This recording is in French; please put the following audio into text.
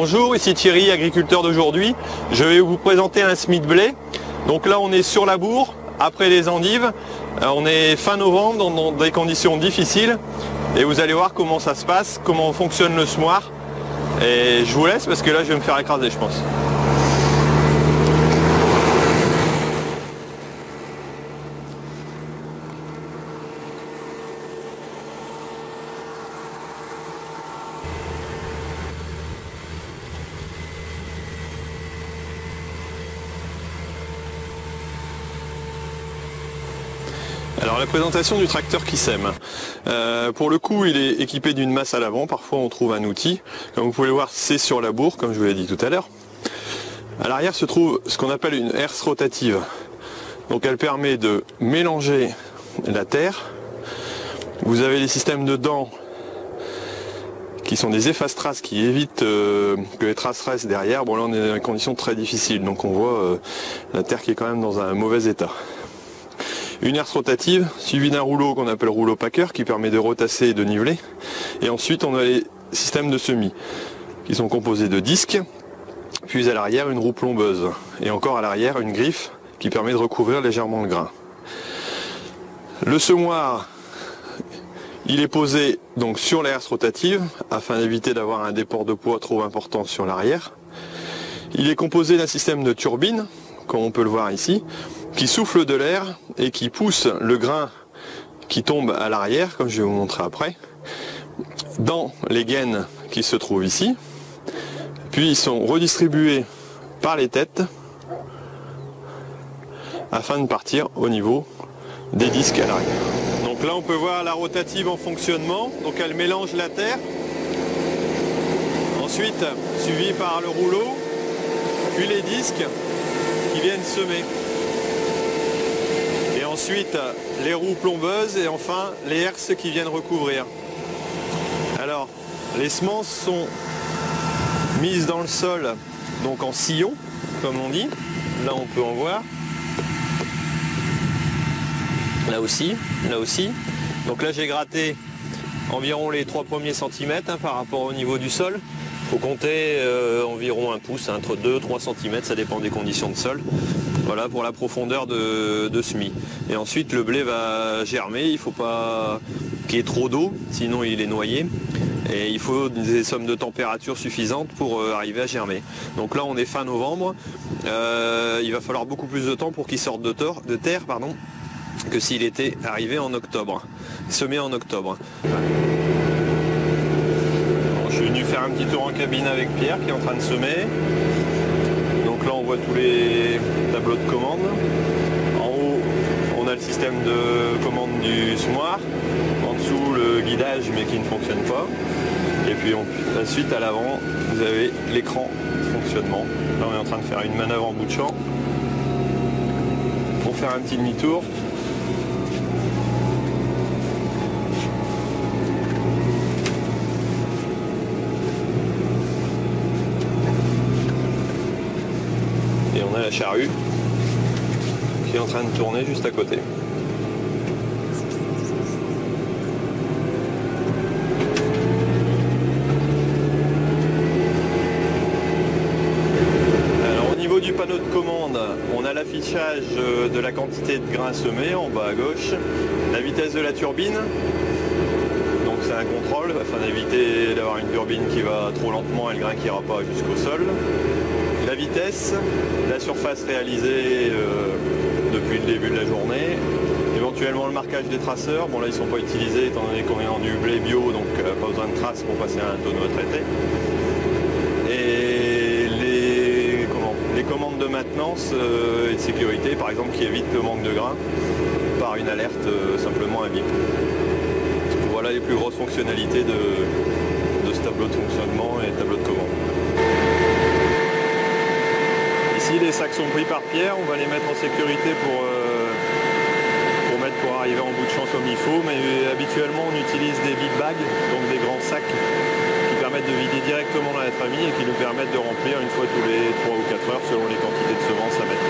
Bonjour, ici Thierry, agriculteur d'aujourd'hui. Je vais vous présenter un semis de blé. Donc là on est sur la bourre, après les endives. On est fin novembre dans des conditions difficiles. Et vous allez voir comment ça se passe, comment fonctionne le semoir. Et je vous laisse parce que là je vais me faire écraser, je pense. Alors la présentation du tracteur qui sème. Pour le coup il est équipé d'une masse à l'avant, parfois on trouve un outil. Comme vous pouvez le voir, c'est sur la bourre, comme je vous l'ai dit tout à l'heure. À l'arrière se trouve ce qu'on appelle une herse rotative. Donc elle permet de mélanger la terre. Vous avez les systèmes de dents qui sont des efface-traces qui évitent que les traces restent derrière. Bon là on est dans des conditions très difficiles, donc on voit la terre qui est quand même dans un mauvais état. Une herse rotative suivie d'un rouleau qu'on appelle rouleau packer qui permet de retasser et de niveler. Et ensuite on a les systèmes de semis qui sont composés de disques, puis à l'arrière une roue plombeuse et encore à l'arrière une griffe qui permet de recouvrir légèrement le grain. Le semoir, il est posé donc sur la herse rotative afin d'éviter d'avoir un déport de poids trop important sur l'arrière. Il est composé d'un système de turbine, comme on peut le voir ici, qui souffle de l'air et qui pousse le grain qui tombe à l'arrière, comme je vais vous montrer après, dans les gaines qui se trouvent ici. Puis ils sont redistribués par les têtes afin de partir au niveau des disques à l'arrière. Donc là on peut voir la rotative en fonctionnement, donc elle mélange la terre, ensuite suivi par le rouleau, puis les disques qui viennent semer. Et ensuite les roues plombeuses et enfin les herses qui viennent recouvrir. Alors les semences sont mises dans le sol, donc en sillon comme on dit. Là on peut en voir. Là aussi. Donc là j'ai gratté environ les 3 premiers centimètres par rapport au niveau du sol. Il faut compter environ un pouce, entre 2-3 cm, ça dépend des conditions de sol. Voilà pour la profondeur de semis. Et ensuite le blé va germer, il ne faut pas qu'il y ait trop d'eau, sinon il est noyé. Et il faut des sommes de température suffisantes pour arriver à germer. Donc là on est fin novembre, il va falloir beaucoup plus de temps pour qu'il sorte de terre que s'il était arrivé en octobre, semé en octobre. Je suis venu faire un petit tour en cabine avec Pierre qui est en train de semer. Donc là on voit tous les tableaux de commande. En haut on a le système de commande du semoir. En dessous le guidage mais qui ne fonctionne pas. Et puis ensuite à l'avant vous avez l'écran de fonctionnement. Là on est en train de faire une manœuvre en bout de champ pour faire un petit demi-tour. Et on a la charrue qui est en train de tourner juste à côté. Alors au niveau du panneau de commande, on a l'affichage de la quantité de grains semés en bas à gauche, la vitesse de la turbine, donc c'est un contrôle afin d'éviter d'avoir une turbine qui va trop lentement et le grain qui n'ira pas jusqu'au sol. La vitesse, la surface réalisée depuis le début de la journée, éventuellement le marquage des traceurs. Bon là ils ne sont pas utilisés étant donné qu'on est dans du blé bio, donc pas besoin de traces pour passer à un tonneau retraité. Et les commandes de maintenance et de sécurité par exemple qui évitent le manque de grains par une alerte simplement un bip. Voilà les plus grosses fonctionnalités de ce tableau de fonctionnement et tableau de commande. Ici les sacs sont pris par Pierre, on va les mettre en sécurité pour arriver en bout de champ comme il faut, mais habituellement on utilise des big bags, donc des grands sacs qui permettent de vider directement dans la famille et qui nous permettent de remplir une fois tous les 3 ou 4 heures selon les quantités de semences à mettre.